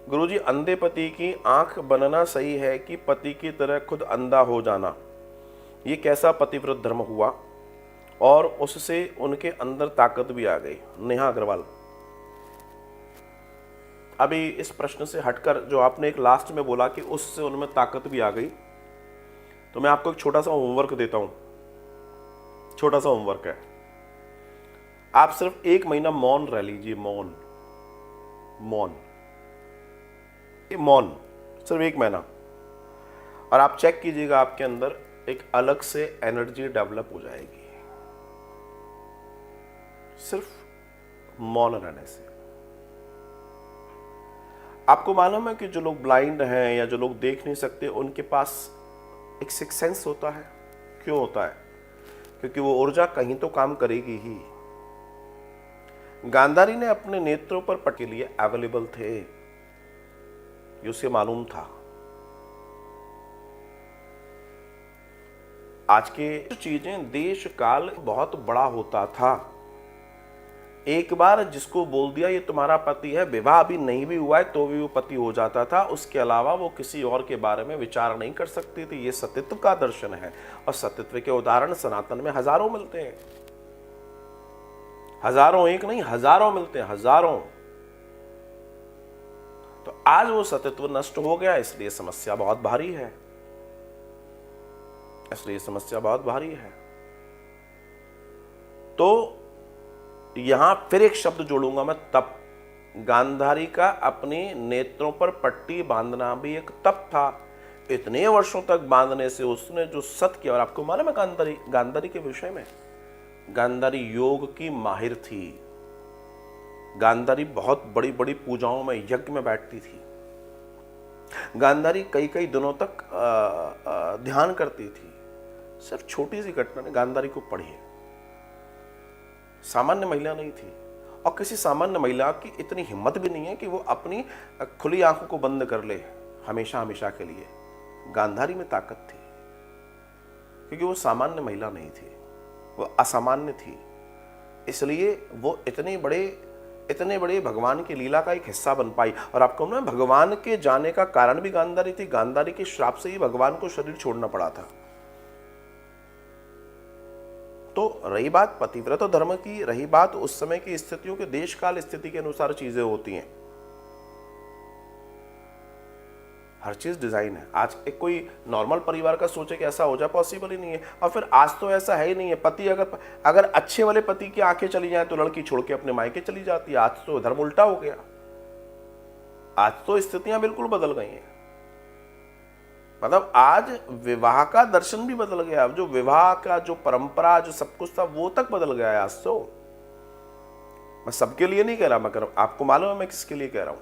गुरुजी, अंधे पति की आंख बनना सही है कि पति की तरह खुद अंधा हो जाना? ये कैसा पतिव्रत धर्म हुआ और उससे उनके अंदर ताकत भी आ गई? नेहा अग्रवाल। अभी इस प्रश्न से हटकर जो आपने एक लास्ट में बोला कि उससे उनमें ताकत भी आ गई, तो मैं आपको एक छोटा सा होमवर्क देता हूं। छोटा सा होमवर्क है, आप सिर्फ 1 महीना मौन रह लीजिए। मौन मौन मौन सिर्फ 1 महीना, और आप चेक कीजिएगा आपके अंदर एक अलग से एनर्जी डेवलप हो जाएगी सिर्फ मौन रहने से। आपको मालूम है कि जो लोग ब्लाइंड हैं या जो लोग देख नहीं सकते, उनके पास एक सिक्स सेंस होता है। क्यों होता है? क्योंकि वो ऊर्जा कहीं तो काम करेगी ही। गांधारी ने अपने नेत्रों पर पट के लिए अवेलेबल थे, ये उसे मालूम था। आज के चीजें देश काल बहुत बड़ा होता था। एक बार जिसको बोल दिया ये तुम्हारा पति है, विवाह अभी नहीं भी हुआ है तो भी वो पति हो जाता था। उसके अलावा वो किसी और के बारे में विचार नहीं कर सकती थी। ये सतीत्व का दर्शन है, और सतीत्व के उदाहरण सनातन में हजारों मिलते हैं। हजारों, एक नहीं हजारों मिलते हैं, हजारों। तो आज वो सतीत्व नष्ट हो गया, इसलिए समस्या बहुत भारी है। इसलिए समस्या बहुत भारी है। तो यहां फिर एक शब्द जोड़ूंगा मैं, तप। गांधारी का अपने नेत्रों पर पट्टी बांधना भी एक तप था। इतने वर्षों तक बांधने से उसने जो सत किया। और आपको मालूम है गांधारी के विषय में, गांधारी योग की माहिर थी। गांधारी बहुत बड़ी बड़ी पूजाओं में, यज्ञ में बैठती थी। गांधारी कई कई दिनों तक ध्यान करती थी। सिर्फ छोटी सी घटना ने गांधारी को पढ़ी। सामान्य महिला नहीं थी, और किसी सामान्य महिला की इतनी हिम्मत भी नहीं है कि वो अपनी खुली आंखों को बंद कर ले हमेशा हमेशा के लिए। गांधारी में ताकत थी, क्योंकि वो सामान्य महिला नहीं थी, वो असामान्य थी। इसलिए वो इतने बड़े भगवान की लीला का एक हिस्सा बन पाई। और आपको ना, भगवान के जाने का कारण भी गांधारी थी। गांधारी के श्राप से ही भगवान को शरीर छोड़ना पड़ा था। तो रही बात पतिव्रत धर्म की, रही बात उस समय की स्थितियों के, देश काल स्थिति के अनुसार चीजें होती हैं। हर चीज डिजाइन है। आज एक कोई नॉर्मल परिवार का सोचे कि ऐसा हो जाए, पॉसिबल ही नहीं है। और फिर आज तो ऐसा है ही नहीं है। पति अगर अच्छे वाले पति की आंखें चली जाए तो लड़की छोड़ के अपने मायके चली जाती है। आज तो धर्म उल्टा हो गया। आज तो स्थितियां बिल्कुल बदल गई हैं। मतलब आज विवाह का दर्शन भी बदल गया। अब जो विवाह का जो परंपरा, जो सब कुछ था, वो तक बदल गया है आज तो। मैं सबके लिए नहीं कह रहा, मैं आपको मालूम है मैं किसके लिए कह रहा हूं।